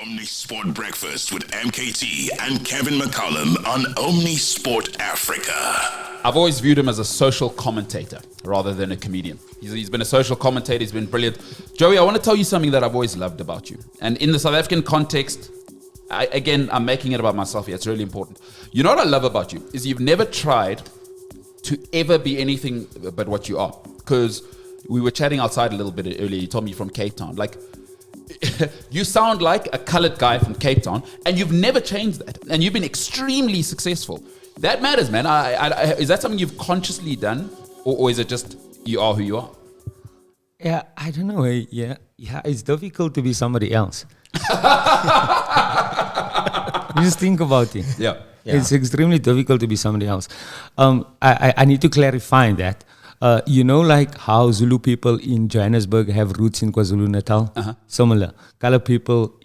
Omnisport Breakfast with MKT and Kevin McCollum on Omnisport Africa. I've always viewed him as a social commentator rather than a comedian. He's been a social commentator. He's been brilliant. Joey, I want to tell you something that I've always loved about you. And in the South African context, I'm making it about myself here. It's really important. You know what I love about you is you've never tried to ever be anything but what you are. Because we were chatting outside a little bit earlier. You told me you're from Cape Town. Like, you sound like a colored guy from Cape Town, and you've never changed that. And you've been extremely successul. That matters, man. Is that something you've consciously done, or is it just you are who you are? Yeah, I don't know. Yeah, it's difficult to be somebody else. Just think about it. Yeah. It's extremely difficult to be somebody else. I need to clarify that. Like how Zulu people in Johannesburg have roots in KwaZulu-Natal? Uh-huh. Similar. Color people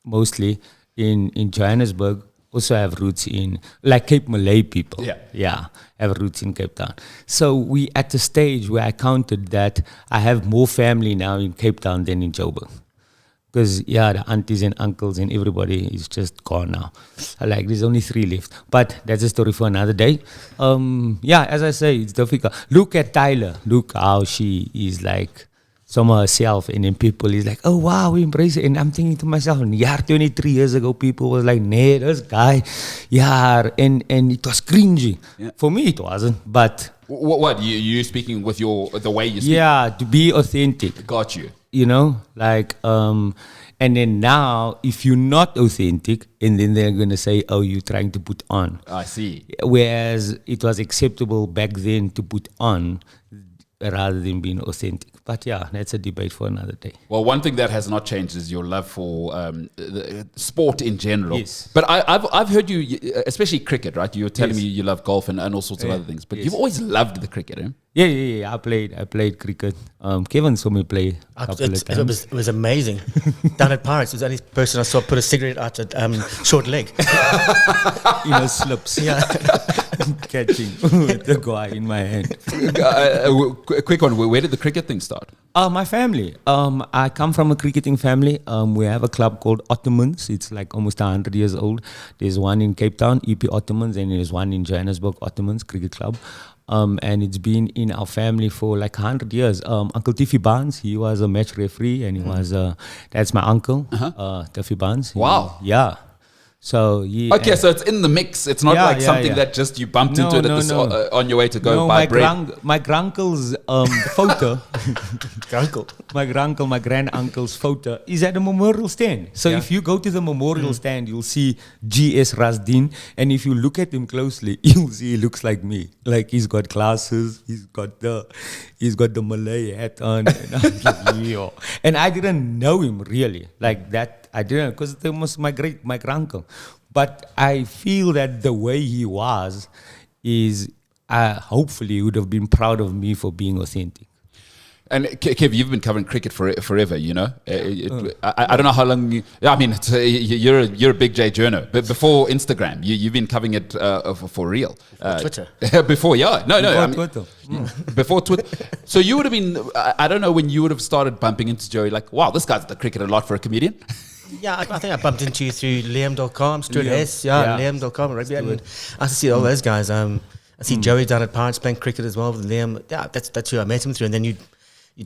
mostly in Johannesburg also have roots in, like Cape Malay people. Yeah, have roots in Cape Town. So we at the stage where I counted that I have more family now in Cape Town than in Joburg. Because, the aunties and uncles and everybody is just gone now. Like, there's only 3 left. But that's a story for another day. As I say, it's difficult. Look at Tyler. Look how she is like some of herself. And then people is like, oh, wow, we embrace it. And I'm thinking to myself, 23 years ago, people was like, nee, this guy. And it was cringy. Yeah. For me, it wasn't. But... What? You speaking with the way you speak? Yeah, to be authentic. Got you. And then now, if you're not authentic, and then they're going to say, oh, you're trying to put on. I see. Whereas it was acceptable back then to put on rather than being authentic. But that's a debate for another day. Well, one thing that has not changed is your love for the sport in general. Yes. But I've heard you, especially cricket, right? You were telling me you love golf and all sorts of other things. But you've always loved the cricket, eh? Yeah. I played cricket. Kevin saw me play a couple of times. It was amazing. Down at Pirates, it was the only person I saw put a cigarette out at short leg. Slips. Yeah. Catching with the guy in my hand. Quick one, where did the cricket thing start? My family. I come from a cricketing family. We have a club called Ottomans. It's like almost 100 years old. There's one in Cape Town, EP Ottomans, and there's one in Johannesburg, Ottomans Cricket Club. And it's been in our family for like 100 years. Uncle Tiffy Barnes, he was a match referee, and he was, that's my uncle, Tiffy Barnes. Wow. Yeah. So so it's in the mix. It's not like something that just you bumped into it on your way to go buy bread. My granduncle's photo. Granduncle. My granduncle's photo is at the memorial stand. So if you go to the memorial stand, you'll see Joey Rasdien, and if you look at him closely, you'll see he looks like me. Like he's got glasses, he's got the Malay hat on, and I didn't know him really like that. I didn't, because it was my granduncle. But I feel that the way he was is, hopefully he would have been proud of me for being authentic. And Kev, you've been covering cricket forever, you know. I don't know how long. You're a big J journo, but before Instagram, you've been covering it for real. Twitter. Before Twitter. Before Twitter. So you would have been. I don't know when you would have started bumping into Joey. Like, wow, this guy's at the cricket a lot for a comedian. Yeah, I think I bumped into you through Liam.com, Stuart S. Liam.com, rugby. And I see all those guys. I see Joey down at Pirates playing cricket as well with Liam. Yeah, that's who I met him through, and then you'd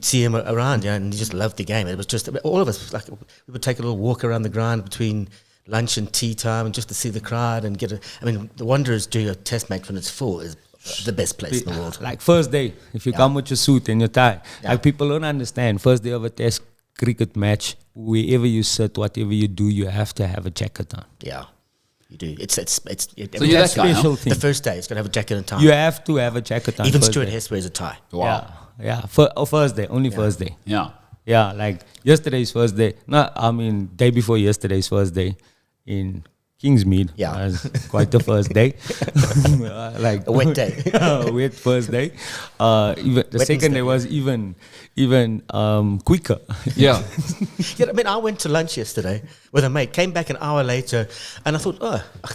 see him around, and he just loved the game. It was just, all of us, like, we would take a little walk around the ground between lunch and tea time, and just to see the crowd and the Wanderers do a test match when it's full is the best place in the world. Like first day, if you come with your suit and your tie, like people don't understand, first day of a test cricket match, wherever you sit, whatever you do, you have to have a jacket on. Yeah. You do. It's so you're that guy, special thing. The first day, it's going to have a jacket and tie. You have to have a jacket on. Even Stuart Hess wears a tie. Wow. Yeah. First day, only first day. Yeah. Yeah, like yesterday's first day. Day before yesterday's first day in Kingsmead. Yeah. Was quite the first day. Like a wet day. Wet first day. Even the second day was even quicker. Yeah. I went to lunch yesterday with a mate, came back an hour later, and I thought,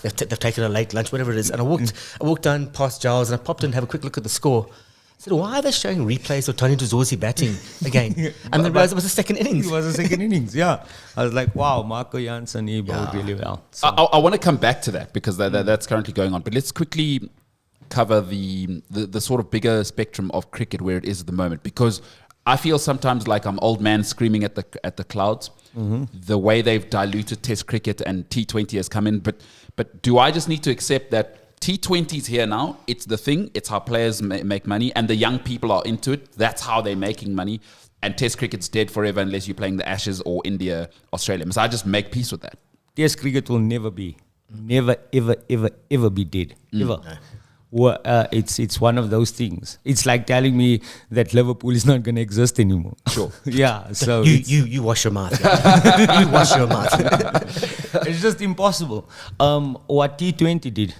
they've taken a late lunch, whatever it is. And I walked down past Giles, and I popped in to have a quick look at the score. I said, why are they showing replays of Tony Duzorzi batting again? And then realized it was the second innings. It was the second innings, yeah. I was like, wow, Marco Jansen, he bowled really well. So. I want to come back to that because that's currently going on. But let's quickly cover the sort of bigger spectrum of cricket where it is at the moment, because I feel sometimes like I'm old man screaming at the clouds. The way they've diluted Test cricket and T20 has come in, but do I just need to accept that T20 is here now? It's the thing. It's how players make money, and the young people are into it. That's how they're making money. And Test cricket's dead forever unless you're playing the Ashes or India, Australia. So I just make peace with that. Test cricket will never be, ever be dead. Ever. No. Well, it's one of those things. It's like telling me that Liverpool is not going to exist anymore. Sure. Yeah. So you wash your mouth. Yeah. You wash your mouth. It's just impossible. What T20 did,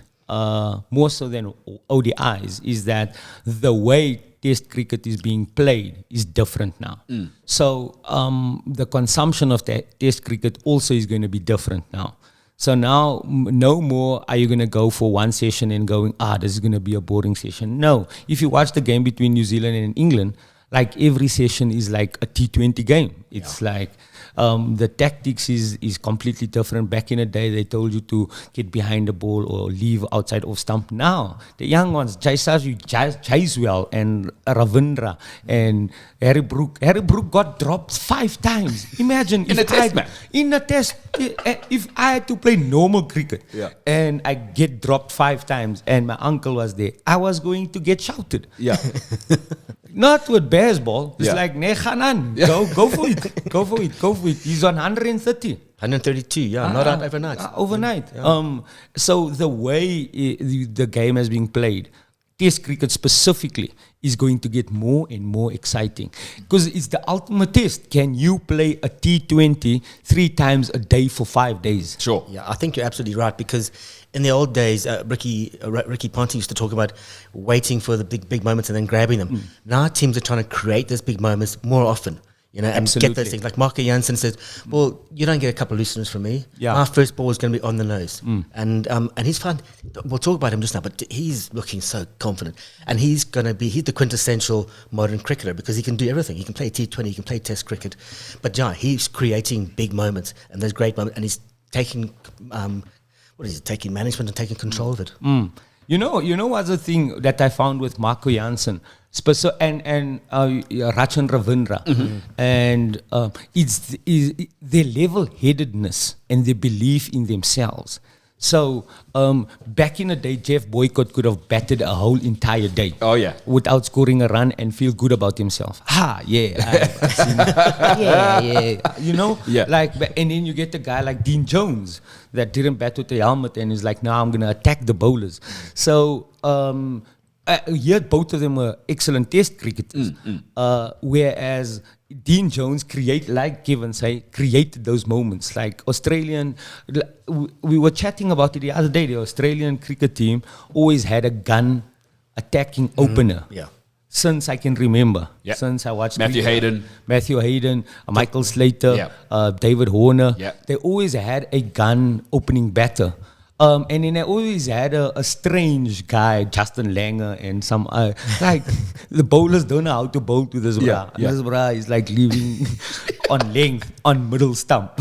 more so than ODIs, is that the way Test cricket is being played is different now. So the consumption of Test cricket also is going to be different now. So now, no more are you going to go for one session and going, this is going to be a boring session. No. If you watch the game between New Zealand and England, like every session is like a T20 game. It's like the tactics is completely different. Back in the day, they told you to get behind the ball or leave outside off stump. Now, the young ones, Jaiswell and Ravindra and Harry Brook. Harry Brook got dropped 5 times. Imagine in a test match. In a test, if I had to play normal cricket and I get dropped 5 times and my uncle was there, I was going to get shouted. Yeah. Not with baseball. It's like, nee, gaan aan. Go for it. Go for it. Go for it. He's on 130. 132, not out overnight. Overnight. Yeah. So the way the game has been played, Test cricket specifically, is going to get more and more exciting. Because it's the ultimate test. Can you play a T20 3 times a day for 5 days? Sure. Yeah, I think you're absolutely right, because in the old days, Ricky Ponting used to talk about waiting for the big moments and then grabbing them. Now teams are trying to create those big moments more often. And Absolutely. get those things. Like Marco Jansen says, well, you don't get a couple of looseners from me. Yeah. My first ball is going to be on the nose. And he's fine. We'll talk about him just now, but he's looking so confident. And he's the quintessential modern cricketer, because he can do everything. He can play T20, he can play Test cricket. But he's creating big moments and those great moments, and he's taking, taking management and taking control of it. You know what's the thing that I found with Marco Jansen and Rachan Ravindra, and it's their level-headedness and their belief in themselves. So back in the day, Jeff Boycott could have batted a whole entire day. Oh yeah, without scoring a run and feel good about himself. I've seen it. Like, and then you get a guy like Dean Jones that didn't bat with the helmet and is like, now I'm gonna attack the bowlers. So both of them were excellent Test cricketers, whereas Dean Jones created those moments. Like Australian, we were chatting about it the other day. The Australian cricket team always had a gun attacking opener. Yeah. Since I can remember, since I watched Matthew Hayden, Michael Slater, David Horner, they always had a gun opening batter. And then I always had a strange guy, Justin Langer, and some like the bowlers don't know how to bowl to this bra. This bra is like leaving on length on middle stump.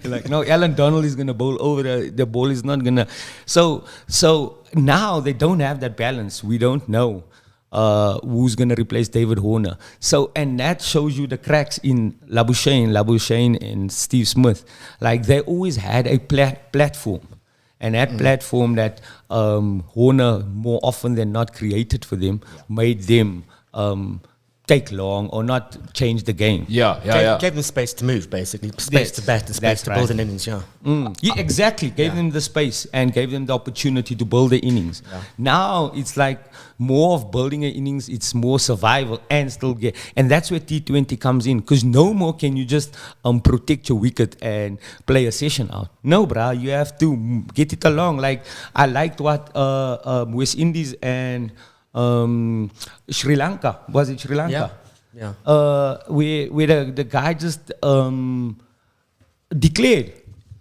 like no, Alan Donald is gonna bowl over the ball is not gonna. So now they don't have that balance. We don't know who's gonna replace David Horner. So, and that shows you the cracks in Labuschagne and Steve Smith. Like they always had a platform. And that platform that Horner more often than not created for them made them take long or not change the game. Gave them space to move, basically. Space to bat and space to build an innings, exactly. Gave them the space and gave them the opportunity to build the innings. Now it's like more of building an innings, it's more survival and still get. And that's where T20 comes in, because no more can you just protect your wicket and play a session out. No, brah, you have to get it along. Like I liked what West Indies and Sri Lanka, was it Sri Lanka? Yeah. Where the guy just declared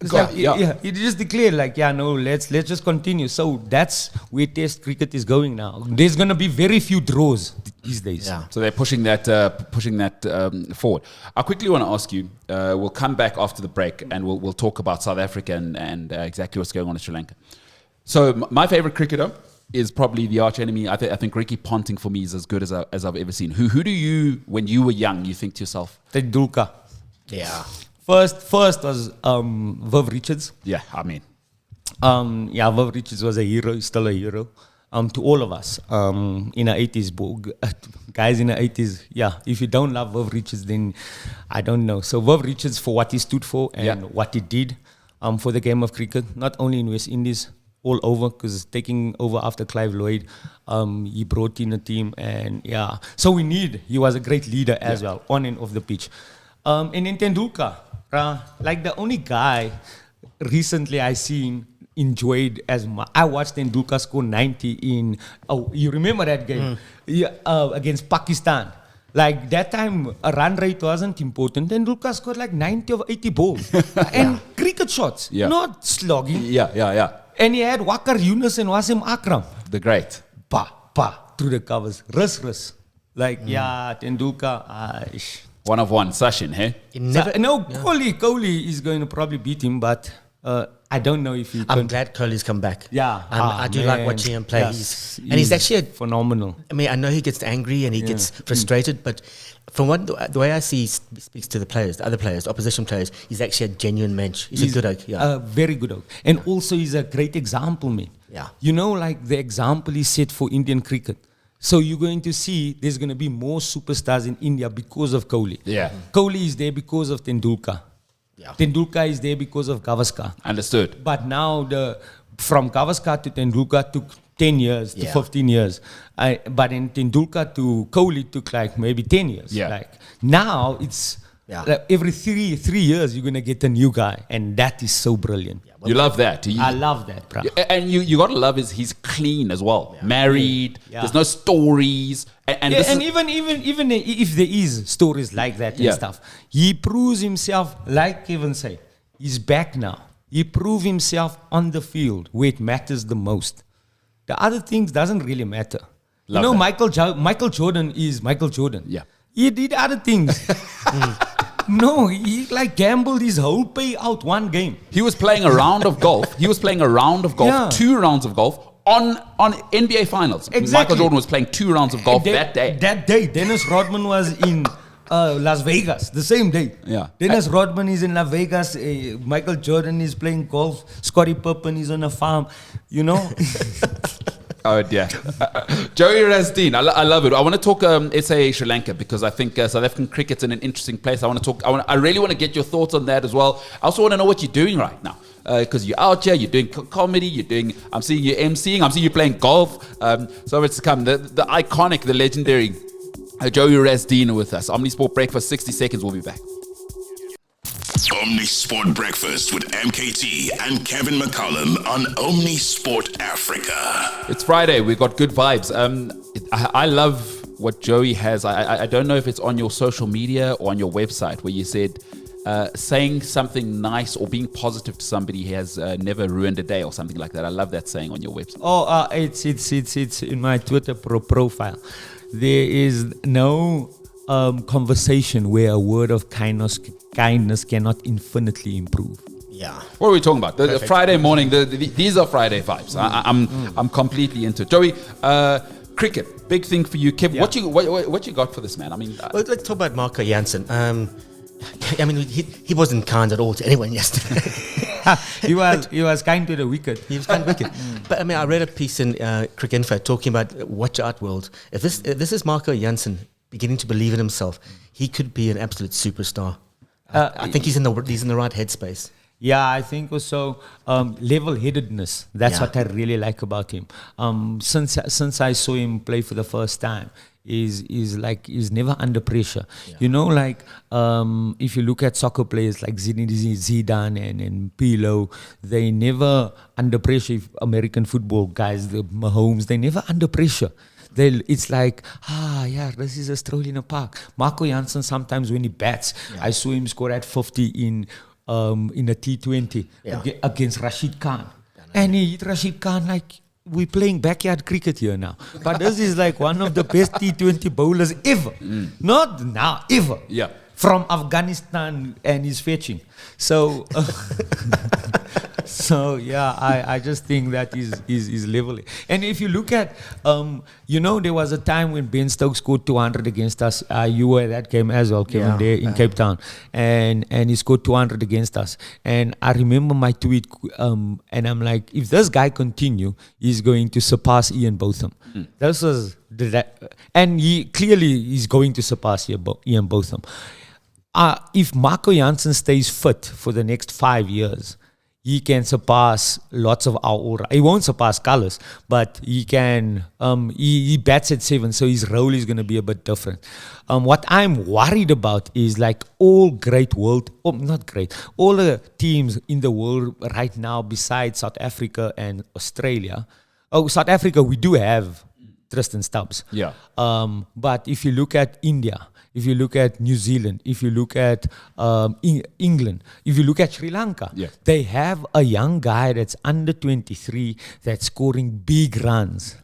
He just declared like, let's just continue. So that's where Test cricket is going now. There's gonna be very few draws these days. Yeah. So they're pushing that forward. I quickly want to ask you. We'll come back after the break and we'll talk about South Africa and exactly what's going on in Sri Lanka. So my favorite cricketer is probably the arch enemy. I think Ricky Ponting for me is as good as I've ever seen. Who do you, when you were young, you think to yourself? Tendulkar. Yeah. First was Viv Richards. Yeah, I mean. Viv Richards was a hero, he's still a hero. To all of us in the 80s, guys in the 80s, if you don't love Viv Richards, then I don't know. So Viv Richards, for what he stood for and what he did for the game of cricket, not only in West Indies, all over, because taking over after Clive Lloyd, he brought in a team, and so he was a great leader as well, on and off the pitch. And in Tendulkar, like the only guy recently I seen enjoyed as much. I watched Tendulkar score 90 in, you remember that game? Against Pakistan. Like that time, a run rate wasn't important. Tendulkar scored like 90 or 80 balls. And cricket shots, not slogging. Yeah. And he had Wakar Yunus and Wasim Akram. The great. Through the covers. Rus. Like, Tendulkar, One of one, Sachin, hey? Kohli is going to probably beat him, but I don't know if he I'm glad Kohli's come back. Yeah. I do like watching him play. Yes, He's actually phenomenal. I mean, I know he gets angry and he gets frustrated, but from the way I see he speaks to the other players, opposition players, he's actually a genuine mensch. He's a good oak. Yeah. Very good oak. And also he's a great example, man. Yeah. You know, like the example he set for Indian cricket. So you're going to see there's going to be more superstars in India because of Kohli. Yeah. Kohli is there because of Tendulkar. Yeah. Tendulkar is there because of Gavaskar. Understood. But now from Gavaskar to Tendulkar took 10 years to 15 years. But in Tendulkar to Kohli took like maybe 10 years. Yeah. Like now it's like every three years you're going to get a new guy. And that is so brilliant. Yeah, you love that. I love that, bro. And you got to love he's clean as well. Yeah. Married. Yeah. There's no stories. And even if there is stories like that and stuff, he proves himself, like Kevin said, he's back now. He proved himself on the field where it matters the most. The other things doesn't really matter. Love that. Michael Jordan is Michael Jordan. Yeah. He did other things. No, he like gambled his whole pay out one game. He was playing a round of golf. 2 rounds of golf on NBA Finals. Exactly. Michael Jordan was playing 2 rounds of golf that day. That day, Dennis Rodman was in Las Vegas the same day. Yeah. Dennis Rodman is in Las Vegas. Michael Jordan is playing golf. Scottie Pippen is on a farm. You know. Oh dear. Joey Rasdien, I love it. I want to talk SAA Sri Lanka because I think South African cricket's in an interesting place. I really want to get your thoughts on that as well. I also want to know what you're doing right now. Because you're out here, you're doing comedy, I'm seeing you emceeing, I'm seeing you playing golf. So it's come, the iconic, the legendary Joey Rasdien with us. Omnisport Breakfast, 60 seconds, we'll be back. Omnisport Breakfast with MKT and Kevin McCollum on Omnisport Africa. It's Friday, we've got good vibes. I love what Joey has. I don't know if it's on your social media or on your website where you said saying something nice or being positive to somebody has never ruined a day or something like that. I love that saying on your website. It's in my Twitter profile. There is no conversation where a word of kindness cannot infinitely improve. Yeah. What are we talking about? The Friday morning. These are Friday vibes. I'm completely into it. Joey, cricket, big thing for you, Kev. Yeah. What you got for this man? I mean, let's talk about Marco Jansen. I mean, he wasn't kind at all to anyone yesterday. he was kind to the wicket. He was kind of wicked. But I mean, I read a piece in Cricket Info talking about watch out world. If this is Marco Jansen beginning to believe in himself, he could be an absolute superstar. I think he's in the right headspace. Yeah, I think also level-headedness. That's what I really like about him. Since I saw him play for the first time, is never under pressure. Yeah. You know, like if you look at soccer players like Zidane and Pirlo, they never under pressure. If American football guys, the Mahomes, they never under pressure. It's like, this is a stroll in a park. Marco Jansen, sometimes when he bats, I saw him score at 50 in in a T20 against Rashid Khan. And he hit Rashid Khan like, we're playing backyard cricket here now. But this is like one of the best T20 bowlers ever. Not now, ever. Yeah. From Afghanistan, and he's fetching. So, I just think that is leveling. And if you look at, there was a time when Ben Stokes scored 200 against us. You were at that game as well, Kevin, there in Cape Town. And he scored 200 against us. And I remember my tweet, and I'm like, if this guy continue, he's going to surpass Ian Botham. This was and he clearly is going to surpass Ian Botham. If Marco Jansen stays fit for the next 5 years, he can surpass lots of our aura. He won't surpass Carlos, but he can. He bats at 7, so his role is going to be a bit different. What I'm worried about is like all the teams in the world right now besides South Africa and Australia. Oh, South Africa, we do have Tristan Stubbs. Yeah. But if you look at India, if you look at New Zealand, if you look at England, if you look at Sri Lanka, they have a young guy that's under 23 that's scoring big runs.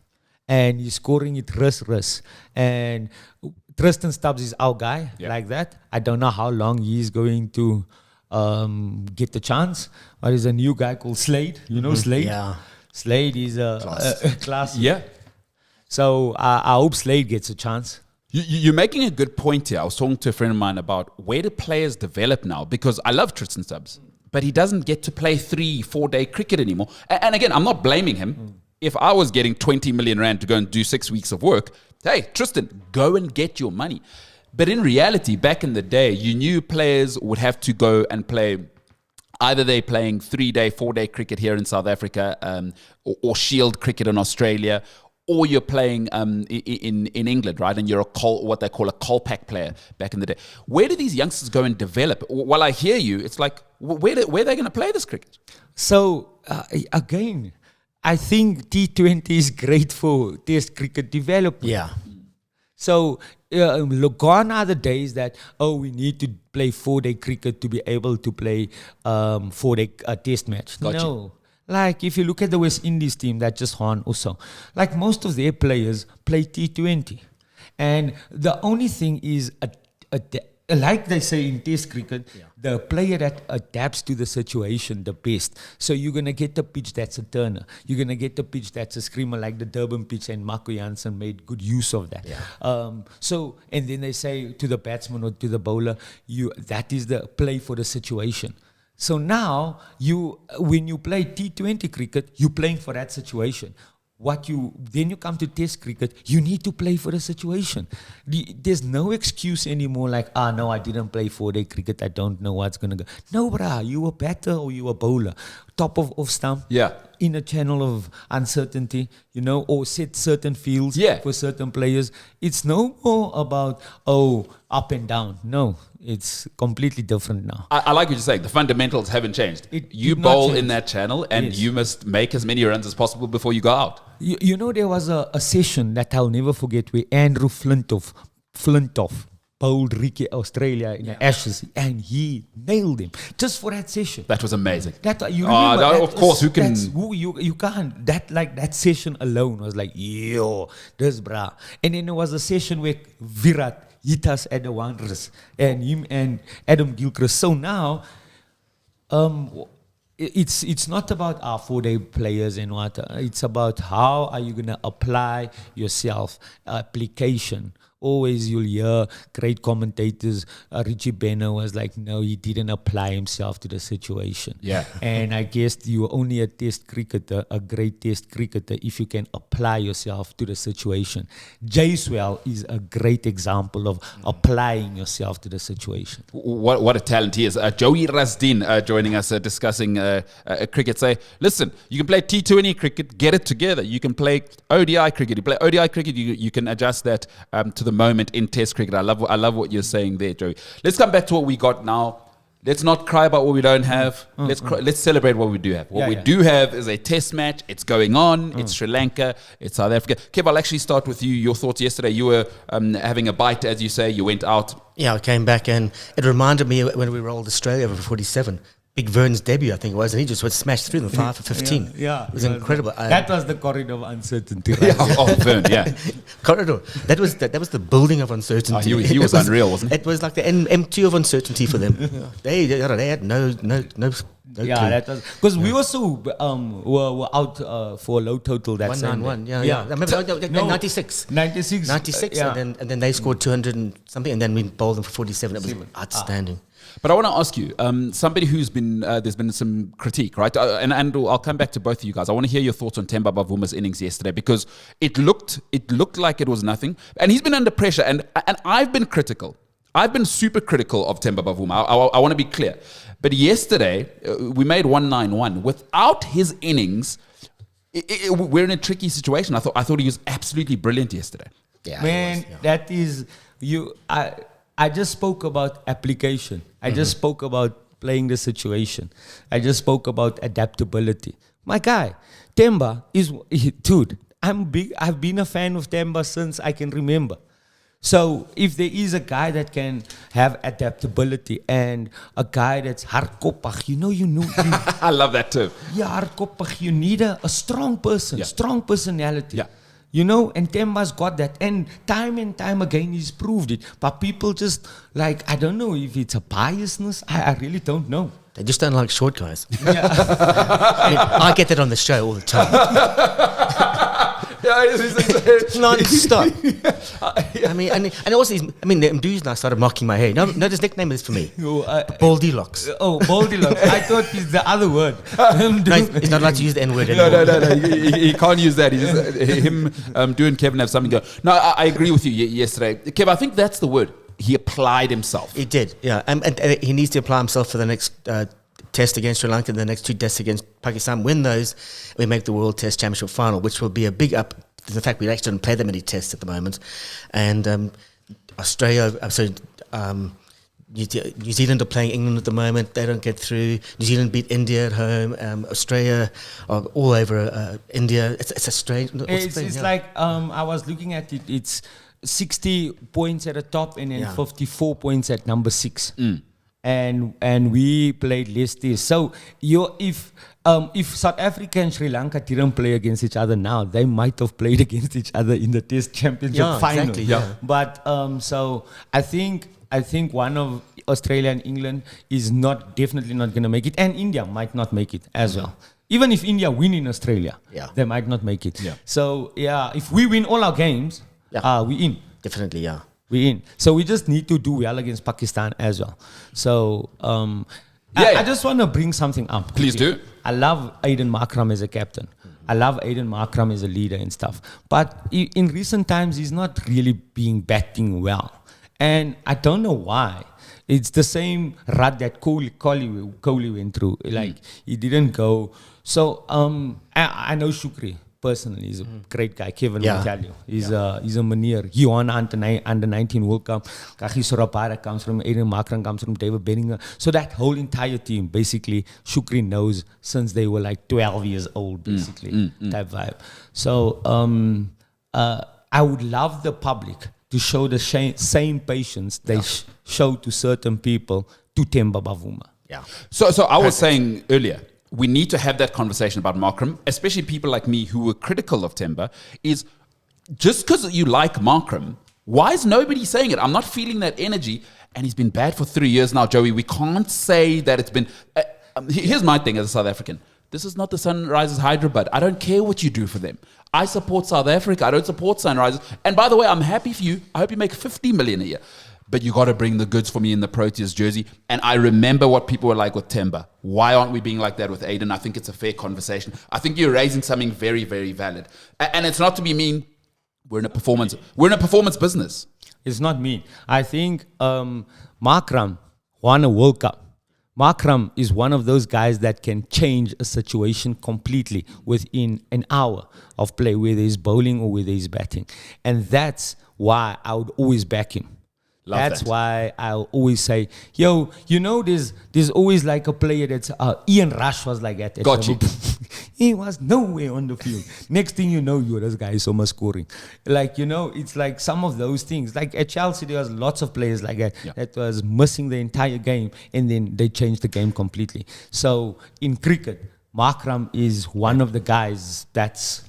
And he's scoring it risk. And Tristan Stubbs is our guy like that. I don't know how long he's going to get the chance. But there's a new guy called Slade. You know Slade? Yeah. Slade is a class. Yeah. So I hope Slade gets a chance. You're making a good point here. I was talking to a friend of mine about where do players develop now, because I love Tristan Stubbs, but he doesn't get to play 3-4 day cricket anymore. And again, I'm not blaming him. If I was getting 20 million rand to go and do 6 weeks of work, hey, Tristan, go and get your money. But in reality, back in the day, you knew players would have to go and play. Either they're playing 3 day, 4 day cricket here in South Africa, or Shield cricket in Australia, or you're playing in England, right? And you're what they call a Colpack player back in the day. Where do these youngsters go and develop? While I hear you, it's like, where are they going to play this cricket? So, again, I think T20 is great for Test cricket development. Yeah. So, look, gone are the days that, we need to play 4 day cricket to be able to play 4 day Test match. Gotcha. No. Like, if you look at the West Indies team that just won also, like most of their players play T20. And the only thing is, like they say in Test cricket, the player that adapts to the situation the best. So you're going to get a pitch that's a turner. You're going to get a pitch that's a screamer, like the Durban pitch, and Marco Jansen made good use of that. And then they say to the batsman or to the bowler, that is the play for the situation. So now, when you play T20 cricket, you're playing for that situation. Then you come to Test cricket, you need to play for the situation. There's no excuse anymore like, no, I didn't play 4 day cricket, I don't know what's going to go. No, brah, you a batter or you a bowler. Top of stump. Yeah. In a channel of uncertainty, or set certain fields for certain players. It's no more about, up and down. No, it's completely different now. I like what you're saying. The fundamentals haven't changed. You bowl in that channel and you must make as many runs as possible before you go out. There was a session that I'll never forget where Andrew Flintoff bowled Ricky Australia in the Ashes, and he nailed him just for that session. That was amazing. Of course, you can't. That session alone was like, this brah. And then there was a session where Virat hit us at the Wanderers, and him and Adam Gilchrist. So now, it's not about our 4 day players and what. It's about how are you going to apply yourself, application. Always you'll hear great commentators. Richie Benner was like, no, he didn't apply himself to the situation. Yeah. And I guess you're only a Test cricketer, a great Test cricketer, if you can apply yourself to the situation. Jaiswal is a great example of applying yourself to the situation. What a talent he is. Joey Rasdien joining us discussing cricket. Say, listen, you can play T20 cricket, get it together. You can play ODI cricket. You play ODI cricket, you can adjust that to the moment in Test cricket. I love what you're saying there, Joey. Let's come back to what we got now. Let's not cry about what we don't have. Let's celebrate what we do have. What we do have is a Test match. It's going on. It's Sri Lanka. It's South Africa. Kev, I'll actually start with you. Your thoughts yesterday. You were having a bite, as you say. You went out. Yeah, I came back and it reminded me when we rolled Australia over 47. Big Vern's debut, I think it was, and he just went smashed through them 5 for 15. Yeah, it was incredible. That was the corridor of uncertainty. Right? Vern, yeah. Corridor. That was the building of uncertainty. He was unreal, wasn't he? It was like the M2 of uncertainty for them. They had no Yeah, that was because we also were out for a low total that 191. Sunday. Yeah. I remember 96. 96. And then they scored 200 and something, and then we bowled them for 47. It was outstanding. But I want to ask you, somebody who's been, there's been some critique, right? And I'll come back to both of you guys. I want to hear your thoughts on Themba Bavuma's innings yesterday, because it looked like it was nothing. And he's been under pressure, and I've been critical. I've been super critical of Themba Bavuma. I want to be clear. But yesterday, we made 191. Without his innings, we're in a tricky situation. I thought he was absolutely brilliant yesterday. Yeah, man, that is you. I just spoke about application. I just spoke about playing the situation. I just spoke about adaptability. My guy, Themba dude, I've been a fan of Themba since I can remember. So if there is a guy that can have adaptability and a guy that's hardkoppig, you know. I love that too. Yeah, hardkoppig. You need a strong person, strong personality. Yeah. You know, and Themba's got that. And time again, he's proved it. But people just, I don't know if it's a biasness. I really don't know. They just don't like short guys. Yeah. I get that on the show all the time. Non-stop. I mean, and also, the Mdu's and I started mocking my hair. No, his nickname is for me. Baldy locks. Oh, Baldy locks. I thought it's the other word. No, he's not allowed to use the N-word anymore. No. He can't use that. Him, and Kevin have something going. No, I agree with you yesterday. Kev, I think that's the word. He applied himself. He did, yeah. And he needs to apply himself for the next test against Sri Lanka, the next 2 tests against Pakistan. Win those, we make the World Test Championship final, which will be a big up to the fact we actually don't play that many tests at the moment. And Australia, New Zealand are playing England at the moment. They don't get through. New Zealand beat India at home. Australia are all over India. It's a strange. It's like I was looking at it. It's 60 points at the top and then 54 points at number 6. And we played less tests. So if South Africa and Sri Lanka didn't play against each other now, they might have played against each other in the Test Championship final. Exactly, yeah. But so I think one of Australia and England is definitely not going to make it, and India might not make it as well. Even if India win in Australia, they might not make it. Yeah. So if we win all our games, we in. Definitely, yeah. We in. So we just need to do well against Pakistan as well. So I just want to bring something up. Please do. I love Aiden Markram as a captain. I love Aiden Markram as a leader and stuff. But in recent times, he's not really batting well. And I don't know why. It's the same rut that Kohli went through. He didn't go. So I know Shukri. Personally, he's a great guy. Kevin will tell you. He's a manier. He won under 19 World Cup. Kahi Sorapara comes from Aiden Markram, comes from David Benninger. So that whole entire team, basically, Shukri knows since they were 12 years old, basically, type vibe. So I would love the public to show the same patience they show to certain people to Themba Bavuma. Yeah. So I was saying earlier, we need to have that conversation about Markram, especially people like me who were critical of Themba, is just because you like Markram, why is nobody saying it? I'm not feeling that energy, and he's been bad for 3 years now, Joey. We can't say that it's been... here's my thing as a South African. This is not the Sunrisers Hyderabad. I don't care what you do for them. I support South Africa. I don't support Sunrisers. And by the way, I'm happy for you. I hope you make 50 million a year. But you got to bring the goods for me in the Proteas jersey. And I remember what people were like with Themba. Why aren't we being like that with Aiden? I think it's a fair conversation. I think you're raising something very, very valid. And it's not to be mean. We're in a performance business. It's not mean. I think Markram won a World Cup. Markram is one of those guys that can change a situation completely within an hour of play, whether he's bowling or whether he's batting. And that's why I would always back him. That's why I'll always say, there's always a player that's Ian Rush was like that. Got you. He was nowhere on the field. Next thing you know, this guy is almost scoring. Like, it's like some of those things. Like at Chelsea, there was lots of players like that that was missing the entire game, and then they changed the game completely. So in cricket, Markram is one of the guys that's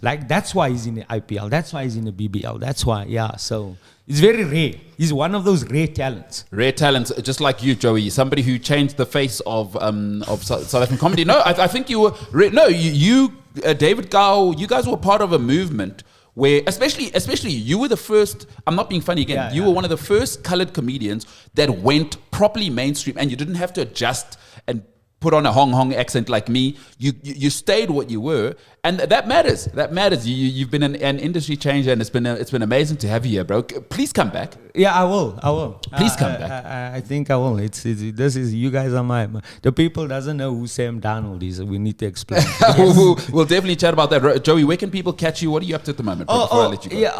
why he's in the IPL. That's why he's in the BBL. That's why, so... It's very rare. He's one of those rare talents. Rare talents, just like you, Joey. Somebody who changed the face of South African comedy. No, I think you were... you David Gao, you guys were part of a movement where, especially you were the first... I'm not being funny again. You were one of the first colored comedians that went properly mainstream, and you didn't have to adjust and put on a Hong Kong accent like me. You stayed what you were, and that matters. That matters. You've been an industry changer, and it's been amazing to have you here, bro. Please come back. Yeah, I will. Please come back. I think I will. This is you guys are my the people doesn't know who Sam Donald is. We need to explain. We'll definitely chat about that. Joey, where can people catch you? What are you up to at the moment? Before I let you go. Yeah.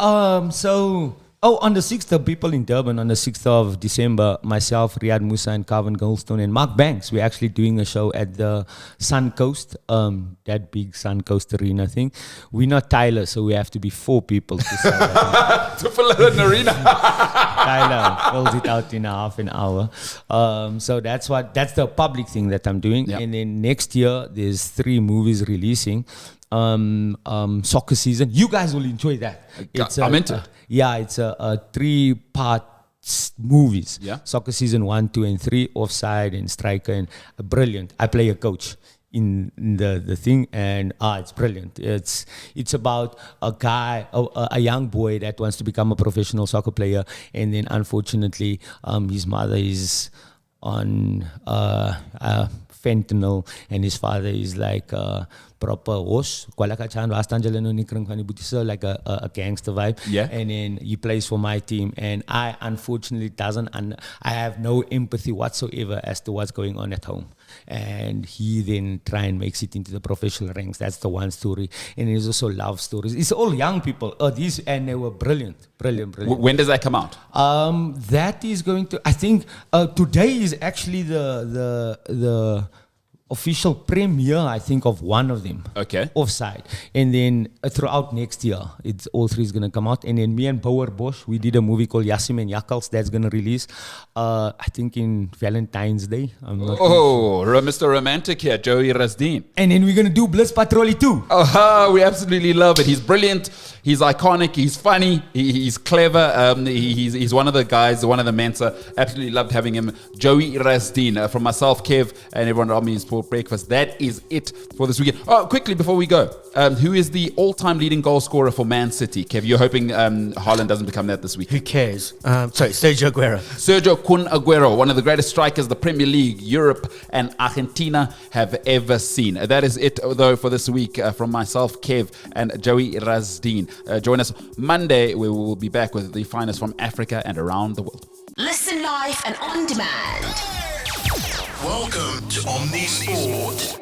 On the 6th, the people in Durban, on the 6th of December, myself, Riyad Musa, and Calvin Goldstone, and Mark Banks, we're actually doing a show at the Sun Coast, that big Sun Coast arena thing. We're not Tyler, so we have to be 4 people to sell that. To fill an arena. Tyler fills it out in half an hour. So that's the public thing that I'm doing. Yep. And then next year, there's 3 movies releasing. Soccer season. You guys will enjoy that. I'm into it. It's a 3-part movies. Yeah. Soccer season 1, 2, and 3. Offside and striker and brilliant. I play a coach in the thing, and it's brilliant. It's about a guy, a young boy that wants to become a professional soccer player, and then unfortunately, his mother is on fentanyl, and his father is like proper horse, like a gangster vibe. Yeah. And then he plays for my team, and I unfortunately I have no empathy whatsoever as to what's going on at home. And he then try and makes it into the professional ranks. That's the one story. And there's also love stories. It's all young people. And they were brilliant. When does that come out? That is going to, I think today is actually the official premiere, I think, of one of them. Okay. Offside. And then throughout next year, all 3 is going to come out. And then me and Bauer Bosch, we did a movie called Yasim and Yakals that's going to release, I think, in Valentine's Day. Mr. Romantic here, Joey Rasdien. And then we're going to do Bliss Patrol 2. We absolutely love it. He's brilliant. He's iconic. He's funny. He's clever. He's one of the guys, one of the Mensa. Absolutely loved having him. Joey Rasdien. From myself, Kev, and everyone around me in Sport Breakfast. That is it for this weekend. Quickly before we go, who is the all-time leading goal scorer for Man City? Kev, you're hoping Haaland doesn't become that this week. Who cares? Sergio Aguero. Sergio Kun Aguero, one of the greatest strikers the Premier League, Europe, and Argentina have ever seen. That is it, though, for this week from myself, Kev, and Joey Rasdien. Join us Monday, where we will be back with the finest from Africa and around the world. Listen live and on demand. Welcome to Omni Sport.